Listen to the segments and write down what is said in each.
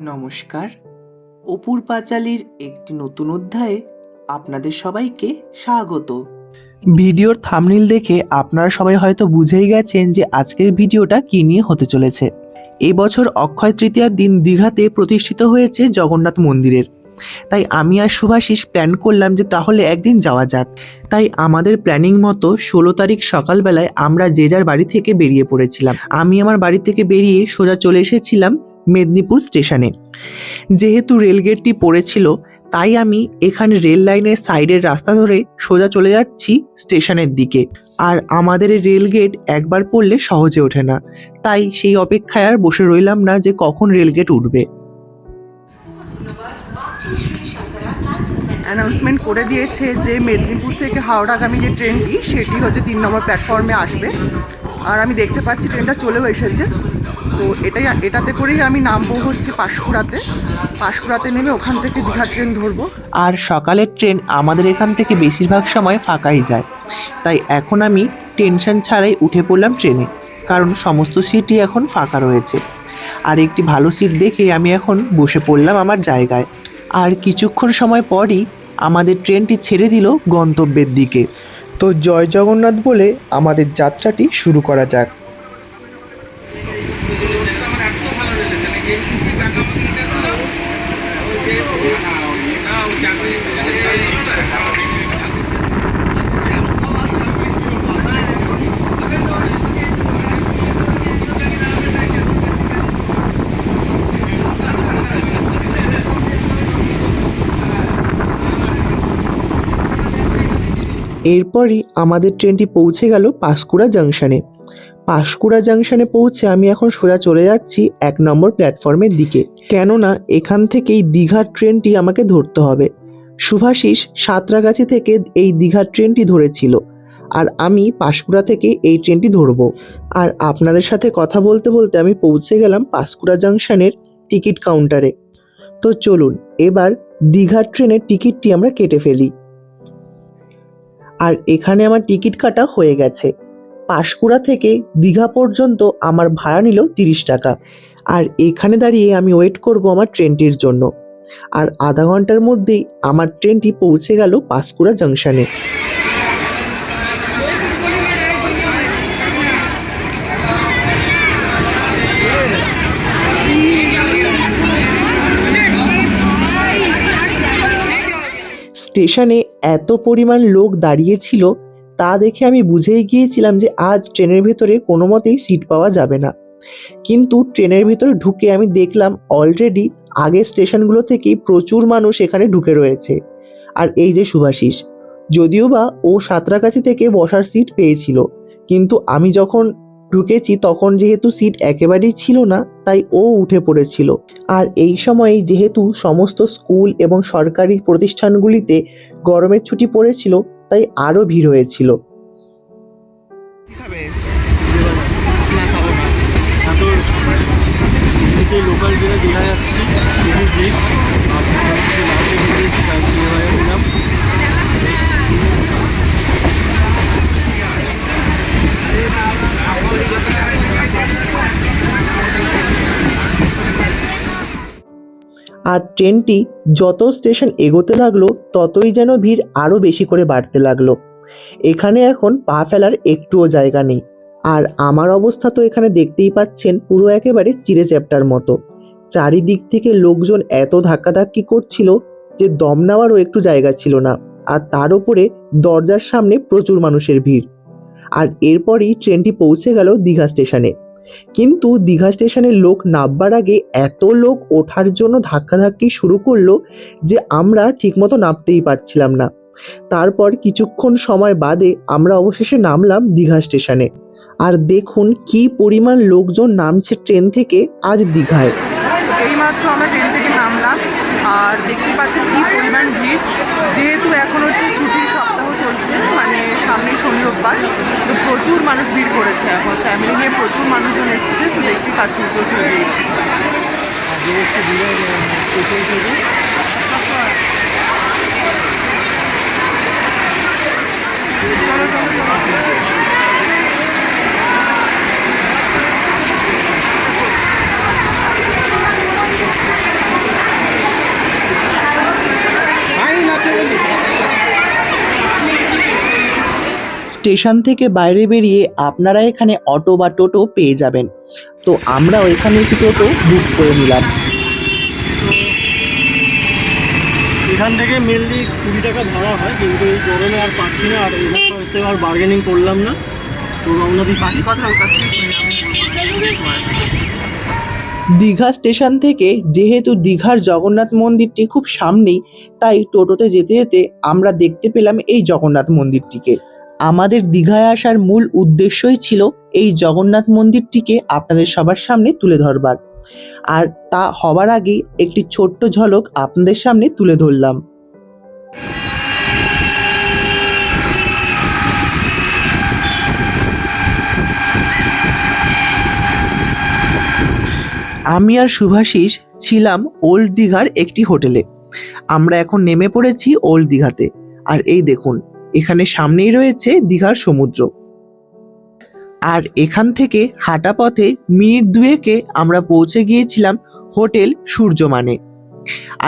নমস্কার। অপুর পাঁচালীর একটি নতুন অধ্যায়ে আপনাদের সবাইকে স্বাগত। ভিডিওর থাম্বনেইল দেখে আপনারা সবাই হয়তো বুঝেই গেছেন যে আজকের ভিডিওটা কী নিয়ে হতে চলেছে। এবছর অক্ষয় তৃতীয়ার দিন দীঘাতে প্রতিষ্ঠিত হয়েছে জগন্নাথ মন্দিরের। তাই আমি আর শুভাশিস প্ল্যান করলাম যে তাহলে একদিন যাওয়া যাক। তাই আমাদের প্ল্যানিং মতো 16 তারিখ সকালবেলায় আমরা যে যার বাড়ি থেকে বেরিয়ে পড়েছিলাম। আমি আমার বাড়ি থেকে বেরিয়ে সোজা চলে এসেছিলাম মেদিনীপুর স্টেশনে। যেহেতু রেলগেটটি পড়েছিল তাই আমি এখানে রেল লাইনের সাইডের রাস্তা ধরে সোজা চলে যাচ্ছি স্টেশনের দিকে। আর আমাদের এই রেলগেট একবার পড়লে সহজে ওঠে না, তাই সেই অপেক্ষায় আর বসে রইলাম না যে কখন রেলগেট উঠবে। অ্যানাউন্সমেন্ট করে দিয়েছে যে মেদিনীপুর থেকে হাওড়াগামী যে ট্রেনটি সেটি হচ্ছে 3 নম্বর প্ল্যাটফর্মে আসবে। আর আমি দেখতে পাচ্ছি ট্রেনটা চলেও এসেছে। তো এটাতে করেই আমি নামবো হচ্ছে পাঁশকুড়াতে নেমে ওখান থেকে দীঘা ট্রেন ধরবো। আর সকালের ট্রেন আমাদের এখান থেকে বেশিরভাগ সময় ফাঁকাই যায়, তাই এখন আমি টেনশন ছাড়াই উঠে পড়লাম ট্রেনে, কারণ সমস্ত সিটই এখন ফাঁকা রয়েছে। আর একটি ভালো সিট দেখে আমি এখন বসে পড়লাম আমার জায়গায়। আর কিছুক্ষণ সময় পরই আমাদের ট্রেনটি ছেড়ে দিল গন্তব্যের দিকে। তো জয় জগন্নাথ বলে আমাদের যাত্রাটি শুরু করা যাক। এরপরই আমাদের ট্রেনটি পৌঁছে গেল পাঁশকুড়া জাংশনে পৌঁছে আমি এখন সোজা চলে যাচ্ছি 1 নম্বর প্ল্যাটফর্মের দিকে, কেননা এখান থেকেই দীঘার ট্রেনটি আমাকে ধরতে হবে। শুভাশিস সাঁতরাগাছি থেকে এই দীঘার ট্রেনটি ধরেছিল, আর আমি পাঁশকুড়া থেকে এই ট্রেনটি ধরব। আর আপনাদের সাথে কথা বলতে বলতে আমি পৌঁছে গেলাম পাঁশকুড়া জাংশনের টিকিট কাউন্টারে। তো চলুন এবার দীঘার ট্রেনের টিকিটটি আমরা কেটে ফেলি। আর এখানে আমার টিকিট কাটা হয়ে গেছে। পাঁশকুড়া থেকে দীঘা পর্যন্ত আমার ভাড়া নিল 30 টাকা। আর এখানে দাঁড়িয়ে আমি ওয়েট করব আমার ট্রেনটির জন্য। আর আধা ঘন্টার মধ্যেই আমার ট্রেনটি পৌঁছে গেল পাঁশকুড়া জাংশনে। স্টেশনে এত পরিমাণ লোক দাঁড়িয়েছিল তা দেখে আমি বুঝেই গিয়েছিলাম যে আজ ট্রেনের ভেতরে কোনো মতেই সিট পাওয়া যাবে না। কিন্তু ট্রেনের ভেতরে ঢুকে আমি দেখলাম অলরেডি আগের স্টেশনগুলো থেকেই প্রচুর মানুষ এখানে ঢুকে রয়েছে। আর এই যে শুভাশিস, যদিও বা ও সাঁতরাগাছি থেকে বসার সিট পেয়েছিল, কিন্তু আমি যখন ঢুকেছি তখন যেহেতু সিট একেবারেই ছিল না, তাই ও উঠে পড়েছিল। আর এই সময়ে যেহেতু সমস্ত স্কুল এবং সরকারি প্রতিষ্ঠানগুলিতে গরমের ছুটি পড়েছিল, তাই আরও ভিড় হয়েছিল। লোকাল ট্রেনে দীঘা যাচ্ছি, খুবই ভিড়। আর ট্রেনটি যত স্টেশন এগোতে লাগলো ততই যেন ভিড় আরও বেশি করে বাড়তে লাগলো। এখানে এখন পা ফেলার একটুও জায়গা নেই। আর আমার অবস্থা তো এখানে দেখতেই পাচ্ছেন, পুরো একেবারে চিড়ে চ্যাপ্টার মতো। চারিদিক থেকে লোকজন এত ধাক্কাধাক্কি করছিল যে দম নেওয়ারও একটু জায়গা ছিল না। আর তার উপরে দরজার সামনে প্রচুর মানুষের ভিড়। আর এরপরই ট্রেনটি পৌঁছে গেল দীঘা স্টেশনে। কিন্তু দীঘা স্টেশনের লোক নামবার আগে এত লোক ওঠার জন্য ধাক্কাধাক্কি শুরু করলো যে আমরা ঠিকমতো নামতেই পারছিলাম না। তারপর কিছুক্ষণ সময় বাদে আমরা অবশেষে নামলাম দীঘা স্টেশনে। আর দেখুন কি পরিমাণ লোকজন নামছে ট্রেন থেকে আজ দীঘায়। এইমাত্র আমরা ট্রেন থেকে নামলাম আর দেখতে পাচ্ছি কি পরিমাণ ভিড়। যেহেতু এখন হচ্ছে ছুটির সপ্তাহ চলছে, মানে সামনে শনি রোববার, তো প্রচুর মানুষ ভিড় করেছে। এখন ফ্যামিলি নিয়ে প্রচুর মানুষজন এসেছে, তো দেখতেই পাচ্ছি প্রচুর ভিড়। চলো চলো চলো। স্টেশন থেকে বাইরে বেরিয়ে আপনারা এখানে অটো বা টোটো পেয়ে যাবেন। তো আমরাও এখানে একটি টোটো বুক করে নিলাম। এখান থেকে মেনলি 20 টাকা ভাড়া হয়, কিন্তু এই গরমে আর পাচ্ছি না, আর এখানে আর বার্গেনিং করলাম না, তো রওনা দিচ্ছি। বাকি কথা ওর কাছ থেকে শুনে আমি বলবো না। দীঘা স্টেশন থেকে যেহেতু দীঘার জগন্নাথ মন্দিরটি খুব সামনেই, তাই টোটোতে যেতে যেতে আমরা দেখতে পেলাম এই জগন্নাথ মন্দিরটিকে। আমাদের দীঘায় আসার মূল উদ্দেশ্যই ছিল এই জগন্নাথ মন্দিরটিকে আপনাদের সবার সামনে তুলে ধরবার, আর তা হবার আগেই একটি ছোট্ট ঝলক আপনাদের সামনে তুলে ধরলাম। আমি আর শুভাশিস ছিলাম ওল্ড দীঘার একটি হোটেলে। আমরা এখন নেমে পড়েছি ওল্ড দীঘাতে। আর এই দেখুন, এখানে সামনেই রয়েছে দীঘার সমুদ্র। আর এখান থেকে হাঁটা পথে মিনিট দুয়েকে আমরা পৌঁছে গিয়েছিলাম হোটেল সূর্যমানে।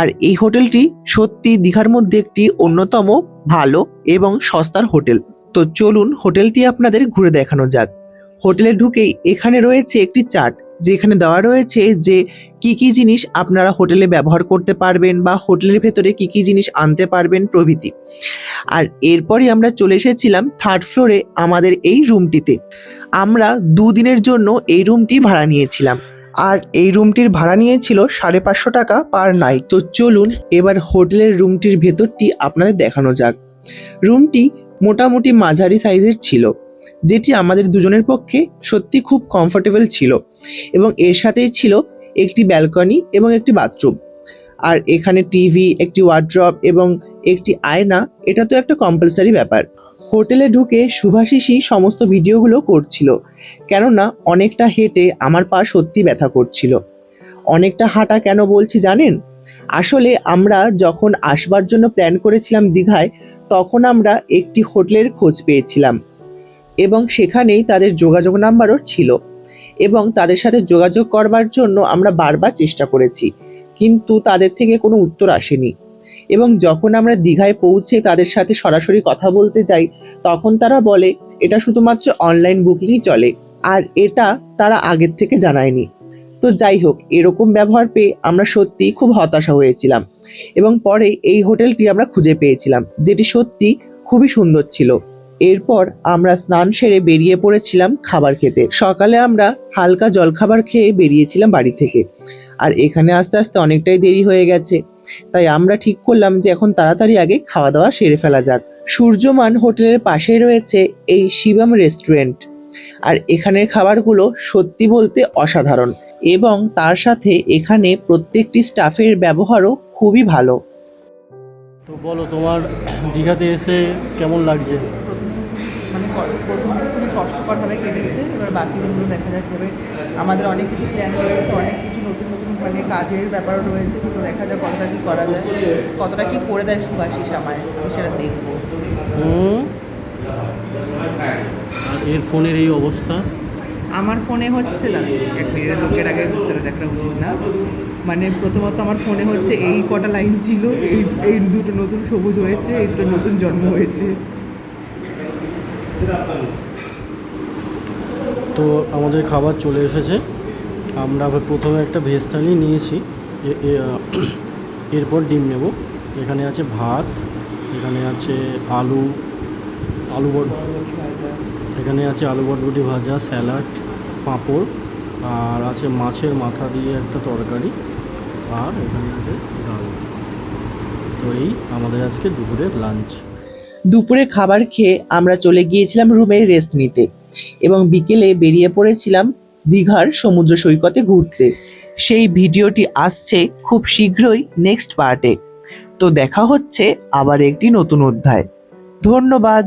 আর এই হোটেলটি সত্যি দীঘার মধ্যে একটি অন্যতম ভালো এবং সস্তার হোটেল। তো চলুন হোটেলটি আপনাদের ঘুরে দেখানো যাক। হোটেলে ঢুকেই এখানে রয়েছে একটি চার্ট, যেখানে দেওয়া রয়েছে যে কি কি জিনিস আপনারা হোটেলে ব্যবহার করতে পারবেন বা হোটেলের ভেতরে কি কি জিনিস আনতে পারবেন প্রভৃতি। আর এরপরই আমরা চলে এসেছিলাম 3rd ফ্লোরে আমাদের এই রুমটিতে। আমরা 2 দিনের জন্য এই রুমটি ভাড়া নিয়েছিলাম, আর এই রুমটির ভাড়া নিয়েছিল 550 টাকা পার নাইট। তো চলুন এবার হোটেলের রুমটির ভেতরটি আপনাদের দেখানো যাক। রুমটি মোটামুটি মাঝারি সাইজের ছিল, যেটি আমাদের দুজনের পক্ষে সত্যি খুব কমফোর্টেবল ছিল, এবং এর সাথেই ছিল একটি ব্যালকনি এবং একটি বাথরুম। আর এখানে টিভি, একটি ওয়ার্ড্রপ এবং একটি আয়না, এটা তো একটা কম্পালসারি ব্যাপার। হোটেলে ঢুকে শুভাশিসই সমস্ত ভিডিওগুলো করছিল, কেননা অনেকটা হেঁটে আমার পা সত্যি ব্যথা করছিল। অনেকটা হাঁটা কেন বলছি জানেন? আসলে আমরা যখন আসবার জন্য প্ল্যান করেছিলাম দীঘায়, তখন আমরা একটি হোটেলের খোঁজ পেয়েছিলাম এবং সেখানেই তাদের যোগাযোগ নাম্বারও ছিল, এবং তাদের সাথে যোগাযোগ করবার জন্য আমরা বারবার চেষ্টা করেছি, কিন্তু তাদের থেকে কোনো উত্তর আসেনি। এবং যখন আমরা দীঘায় পৌঁছে তাদের সাথে সরাসরি কথা বলতে যাই, তখন তারা বলে এটা শুধুমাত্র অনলাইন বুকিংই চলে, আর এটা তারা আগের থেকে জানায়নি। তো যাই হোক, এরকম ব্যবহার পেয়ে আমরা সত্যি খুব হতাশা হয়েছিলাম, এবং পরে এই হোটেলটি আমরা খুঁজে পেয়েছিলাম, যেটি সত্যি খুবই সুন্দর ছিল। এরপর আমরা স্নান সেরে বেরিয়ে পড়েছিলাম খাবার খেতে। সকালে আমরা হালকা জলখাবার খেয়ে বেরিয়েছিলাম বাড়ি থেকে, আর এখানে আস্তে আস্তে অনেকটাই দেরি হয়ে গেছে, তাই আমরা ঠিক করলাম যে এখন তাড়াতাড়ি আগে খাওয়া দাওয়া সেরে ফেলা যাক। সূর্যমান হোটেলের পাশেই রয়েছে এই শিবম রেস্টুরেন্ট, আর এখানের খাবারগুলো সত্যি বলতে অসাধারণ, এবং তার সাথে এখানে প্রত্যেকটি স্টাফের ব্যবহারও খুবই ভালো। তো বলো, তোমার দীঘাতে এসে কেমন লাগছে? প্রথম দিন খুবই কষ্টকরভাবে কেটেছে, এবার বাকি দিনগুলো দেখা যাক হবে। আমাদের অনেক কিছু প্ল্যান রয়েছে, অনেক কিছু নতুন নতুন মানে কাজের ব্যাপারও রয়েছে, সেগুলো দেখা যাক কতটা কী করা যায়, কতটা কী করে দেয় শুভাশিস আমায়, আমি সেটা দেখবো। আর এর ফোনের এই অবস্থা। আমার ফোনে হচ্ছে, দাঁড়া 1 মিনিটের লোকের আগে সেটা দেখা উচিত না। মানে প্রথমত আমার ফোনে হচ্ছে এই কটা লাইন ছিল, এই দুটো নতুন সবুজ হয়েছে, এই দুটো নতুন জন্ম হয়েছে। তো আমাদের খাবার চলে এসেছে। আমরা প্রথমে একটা ভেজ থালি নিয়েছি, এরপর ডিম নেব। এখানে আছে ভাত, এখানে আছে আলু এখানে আছে আলু বটবটি ভাজা, স্যালাড, পাঁপড়, আর আছে মাছের মাথা দিয়ে একটা তরকারি, আর এখানে আছে ডাল। তো এই আমাদের আজকে দুপুরের লাঞ্চ। দুপুরে খাবার খেয়ে আমরা চলে গিয়েছিলাম রুমে রেস্ট নিতে, এবং বিকেলে বেরিয়ে পড়েছিলাম দীঘার সমুদ্র সৈকতে ঘুরতে। সেই ভিডিওটি আসছে খুব শীঘ্রই নেক্সট পার্টে। তো দেখা হচ্ছে আবার একটি নতুন অধ্যায়। ধন্যবাদ।